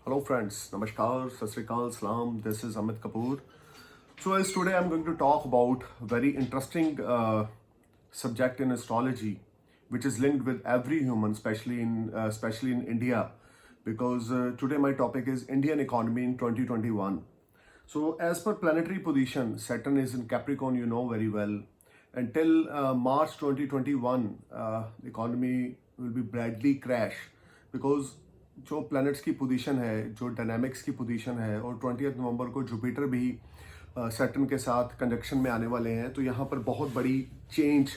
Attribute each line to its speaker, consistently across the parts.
Speaker 1: Hello friends, Namaskar, Sat Sri Akal, Salam. This is Amit Kapoor. So as today I'm going to talk about very interesting subject in astrology, which is linked with every human, especially in India, because today my topic is Indian economy in 2021. So as per planetary position, Saturn is in Capricorn, you know very well. Until March 2021, the economy will be badly crash because जो planets की position है, जो dynamics की position है, और 20 नवंबर को Jupiter भी Saturn के साथ कंजक्शन में आने वाले हैं। तो यहाँ पर बहुत बड़ी चेंज,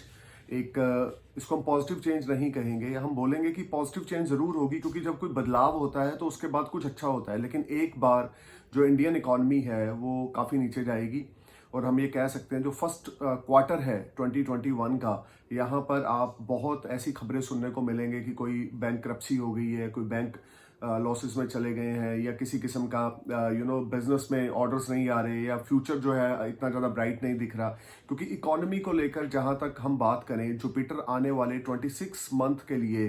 Speaker 1: इसको हम पॉजिटिव चेंज नहीं कहेंगे, हम बोलेंगे कि पॉजिटिव चेंज ज़रूर होगी, क्योंकि जब कोई बदलाव होता है तो उसके बाद कुछ अच्छा होता है। लेकिन एक बार जो इंडियन इकॉनमी है वो काफ़ी नीचे जाएगी, और हम ये कह सकते हैं जो फर्स्ट क्वार्टर है 2021 का, यहाँ पर आप बहुत ऐसी खबरें सुनने को मिलेंगे कि कोई बैंकरप्सी हो गई है, कोई बैंक लॉसेस में चले गए हैं, या किसी किस्म का बिजनेस में ऑर्डर्स नहीं आ रहे, या फ्यूचर जो है इतना ज़्यादा ब्राइट नहीं दिख रहा। क्योंकि इकोनॉमी को लेकर जहाँ तक हम बात करें, जुपिटर आने वाले 26 मंथ के लिए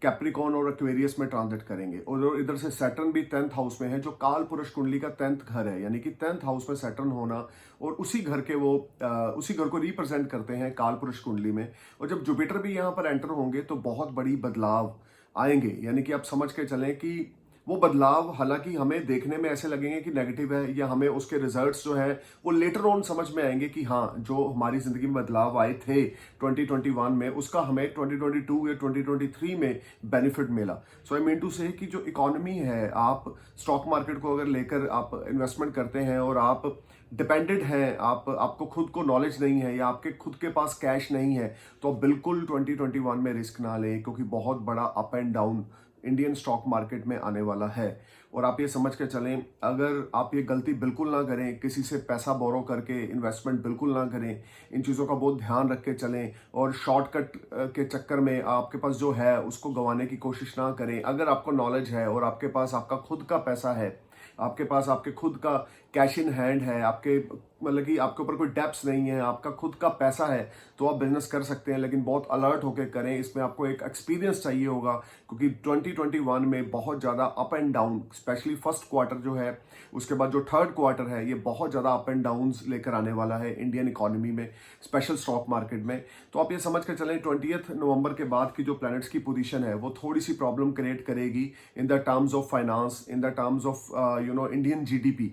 Speaker 1: कैप्रिकॉन और एक्वेरियस में ट्रांजिट करेंगे, और इधर से सैटर्न भी 10th हाउस में है, जो काल पुरुष कुंडली का 10th घर है। यानी कि 10th हाउस में सैटर्न होना, और उसी घर को रिप्रेजेंट करते हैं काल पुरुष कुंडली में। और जब जुपिटर भी यहाँ पर एंटर होंगे तो बहुत बड़ी बदलाव आएंगे। यानी कि आप समझ के चलें कि वो बदलाव हालांकि हमें देखने में ऐसे लगेंगे कि नेगेटिव है, या हमें उसके रिजल्ट्स जो है वो लेटर ऑन समझ में आएंगे कि हाँ, जो हमारी जिंदगी में बदलाव आए थे 2021 में, उसका हमें 2022 या 2023 में बेनिफिट मिला। सो आई मीन टू से कि जो इकोनॉमी है, आप स्टॉक मार्केट को अगर लेकर आप इन्वेस्टमेंट करते हैं और आप डिपेंडेंट हैं, आपको खुद को नॉलेज नहीं है, या आपके खुद के पास कैश नहीं है, तो बिल्कुल 2021 में रिस्क ना लें, क्योंकि बहुत बड़ा up and down Indian stock market में आने वाला है। और आप ये समझ के चलें, अगर आप ये गलती बिल्कुल ना करें, किसी से पैसा बोरो करके इन्वेस्टमेंट बिल्कुल ना करें, इन चीज़ों का बहुत ध्यान रख के चलें, और शॉर्टकट के चक्कर में आपके पास जो है उसको गंवाने की कोशिश ना करें। अगर आपको नॉलेज है और आपके पास आपका खुद का पैसा है, आपके पास आपके खुद का कैश इन हैंड है, आपके मतलब कि आपके ऊपर कोई डेप्स नहीं है, आपका खुद का पैसा है, तो आप बिजनेस कर सकते हैं। लेकिन बहुत अलर्ट होकर करें, इसमें आपको एक एक्सपीरियंस चाहिए होगा, क्योंकि 2021 में बहुत ज़्यादा up and down, specially first quarter जो है, उसके बाद जो थर्ड क्वार्टर है, ये बहुत ज़्यादा अप एंड डाउन्स लेकर आने वाला है इंडियन इकोनॉमी में, स्पेशल स्टॉक मार्केट में। तो आप ये समझ कर चलें 20 नवंबर के बाद की जो प्लैनेट्स की पोजीशन है वो थोड़ी सी प्रॉब्लम क्रिएट करेगी in the terms of finance, in the terms of Indian GDP.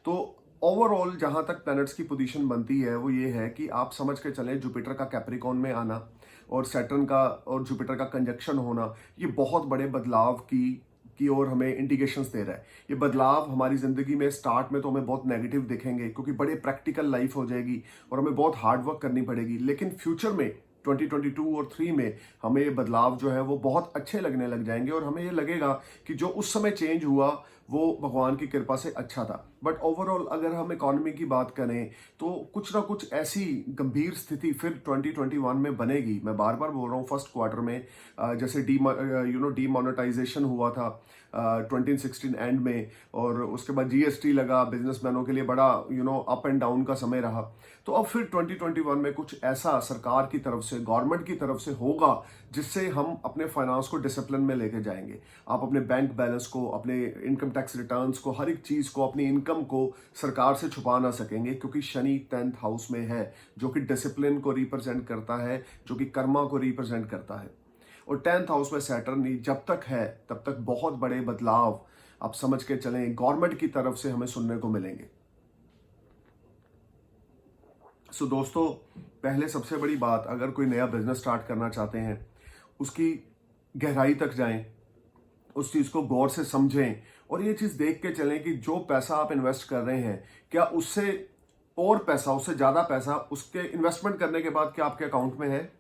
Speaker 1: तो ओवरऑल जहां तक प्लैनेट्स की पोजीशन बनती है वो ये है कि आप समझ के चलें, जुपिटर का कैप्रिकॉन में आना और सैटर्न का और जुपिटर का कंजक्शन होना, ये बहुत बड़े बदलाव की ओर हमें इंडिकेशंस दे रहा है। ये बदलाव हमारी जिंदगी में स्टार्ट में तो हमें बहुत नेगेटिव दिखेंगे, क्योंकि बड़े प्रैक्टिकल लाइफ हो जाएगी और हमें बहुत हार्ड वर्क करनी पड़ेगी। लेकिन फ्यूचर में 2022 और 3 में हमें ये बदलाव जो है वो बहुत अच्छे लगने लग जाएंगे, और हमें ये लगेगा कि जो उस समय चेंज हुआ वो भगवान की कृपा से अच्छा था। बट ओवरऑल अगर हम इकोनॉमी की बात करें तो कुछ ना कुछ ऐसी गंभीर स्थिति फिर 2021 में बनेगी। मैं बार बार बोल रहा हूँ, फर्स्ट क्वार्टर में जैसे डीमोनेटाइजेशन हुआ था 2016 एंड में, और उसके बाद जीएसटी लगा, बिजनेसमैनों के लिए बड़ा अप एंड डाउन का समय रहा। तो अब फिर 2021 में कुछ ऐसा सरकार की तरफ से, गवर्नमेंट की तरफ से होगा जिससे हम अपने फाइनेंस को डिसिप्लिन में लेके जाएंगे। आप अपने बैंक बैलेंस को, अपने इनकम टैक्स रिटर्न्स को, हर एक चीज को, अपनी इनकम को सरकार से छुपा ना सकेंगे, क्योंकि शनि 10th हाउस में है, जो कि डिसिप्लिन को रिप्रेजेंट करता है, जो कि कर्मा को रिप्रेजेंट करता है। और 10th हाउस में सैटर्न जब तक है तब तक बहुत बड़े बदलाव आप समझ के चलें गवर्नमेंट की तरफ से हमें सुनने को मिलेंगे। सो दोस्तों, पहले सबसे बड़ी बात, अगर कोई नया बिजनेस स्टार्ट करना चाहते हैं, उसकी गहराई तक जाएं, उस चीज को गौर से समझें, और ये चीज देख के चलें कि जो पैसा आप इन्वेस्ट कर रहे हैं, क्या उससे और पैसा, उससे ज्यादा पैसा उसके इन्वेस्टमेंट करने के बाद क्या आपके अकाउंट में है।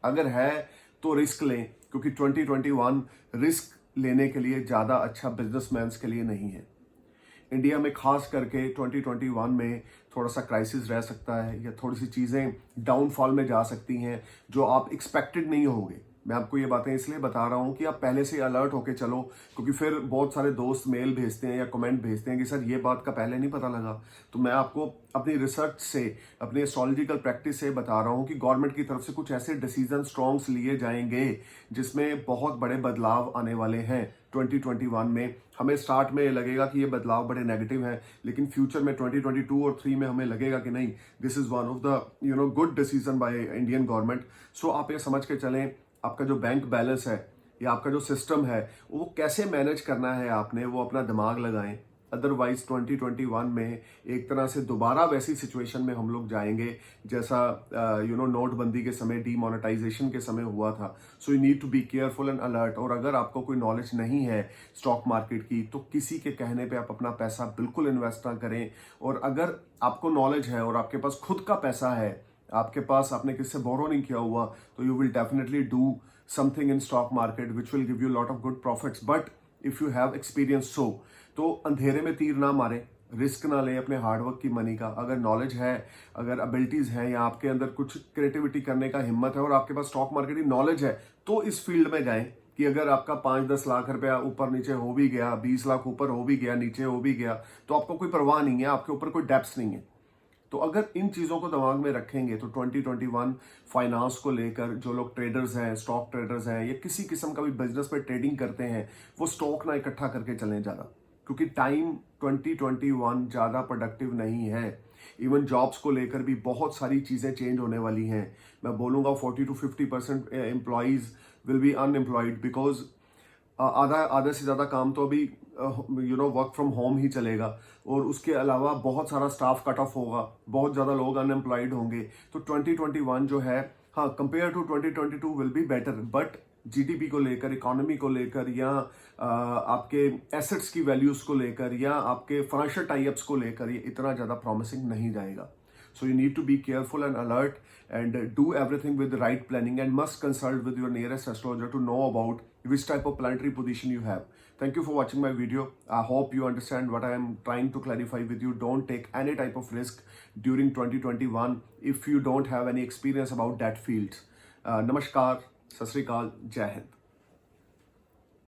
Speaker 1: अगर है तो रिस्क लें, क्योंकि 2021 रिस्क लेने के लिए ज्यादा अच्छा बिजनेसमैन के लिए नहीं है। इंडिया में खास करके 2021 में थोड़ा सा क्राइसिस रह सकता है, या थोड़ी सी चीज़ें डाउनफॉल में जा सकती हैं जो आप एक्सपेक्टेड नहीं होंगे। मैं आपको ये बातें इसलिए बता रहा हूं कि आप पहले से अलर्ट होके चलो, क्योंकि फिर बहुत सारे दोस्त मेल भेजते हैं या कमेंट भेजते हैं कि सर ये बात का पहले नहीं पता लगा। तो मैं आपको अपनी रिसर्च से, अपनी एस्ट्रोलॉजिकल प्रैक्टिस से बता रहा हूं कि गवर्नमेंट की तरफ से कुछ ऐसे डिसीजन स्ट्रॉन्ग्स लिए जाएंगे जिसमें बहुत बड़े बदलाव आने वाले हैं 2021 में। हमें स्टार्ट में लगेगा कि ये बदलाव बड़े नेगेटिव हैं, लेकिन फ्यूचर में 2022 और 3 में हमें लगेगा कि नहीं, this is one of the good decision by Indian government. So आप ये समझ के चलें, आपका जो बैंक बैलेंस है या आपका जो सिस्टम है वो कैसे मैनेज करना है, आपने वो अपना दिमाग लगाएं। अदरवाइज 2021 में एक तरह से दोबारा वैसी सिचुएशन में हम लोग जाएंगे जैसा नोटबंदी के समय, डीमोनेटाइजेशन के समय हुआ था। So you need to be careful and alert. और अगर आपको कोई नॉलेज नहीं है स्टॉक मार्केट की, तो किसी के कहने पे आप अपना पैसा बिल्कुल इन्वेस्ट ना करें। और अगर आपको नॉलेज है और आपके पास खुद का पैसा है, आपके पास, आपने किससे बोरो नहीं किया हुआ, तो you will definitely do something in stock market which will give you lot of good profits. But if you have experience तो अंधेरे में तीर ना मारे, रिस्क ना लें अपने हार्डवर्क की मनी का। अगर नॉलेज है, अगर एबिलिटीज है, या आपके अंदर कुछ क्रिएटिविटी करने का हिम्मत है और आपके पास स्टॉक मार्केट की नॉलेज है, तो इस फील्ड में जाएं। कि अगर आपका 5-10 लाख रुपया ऊपर नीचे हो भी गया, 20 लाख ऊपर हो भी गया, नीचे हो भी गया, तो आपको कोई परवाह नहीं है, आपके ऊपर कोई डेप्स नहीं है। तो अगर इन चीजों को दिमाग में रखेंगे तो 2021 फाइनेंस को लेकर जो लोग ट्रेडर्स हैं, स्टॉक ट्रेडर्स हैं, या किसी किस्म का भी बिजनेस पे ट्रेडिंग करते हैं, वो स्टॉक ना इकट्ठा करके चलें ज़्यादा, क्योंकि टाइम 2021 ज़्यादा प्रोडक्टिव नहीं है। इवन जॉब्स को लेकर भी बहुत सारी चीज़ें चेंज होने वाली हैं। मैं बोलूँगा 40 to 50% employees will be unemployed, because आधे से ज़्यादा काम तो अभी वर्क फ्रॉम होम ही चलेगा, और उसके अलावा बहुत सारा स्टाफ कट ऑफ होगा, बहुत ज़्यादा लोग अनएम्प्लॉयड होंगे। तो 2021 जो है, हाँ, compare to 2022 will be better, but GDP को लेकर, इकोनॉमी को लेकर, या आपके एसेट्स की वैल्यूज को लेकर, या आपके फाइनेंशियल टाइप्स को लेकर ये इतना ज़्यादा प्रॉमिसिंग नहीं जाएगा। So you need to be careful and alert and do everything with the right planning, and must consult with your nearest astrologer to know about which type of planetary position you have. Thank you for watching my video. I hope you understand what I am trying to clarify with you. Don't take any type of risk during 2021 if you don't have any experience about that field. Namaskar, Sat Sri Akal, Jai Hind.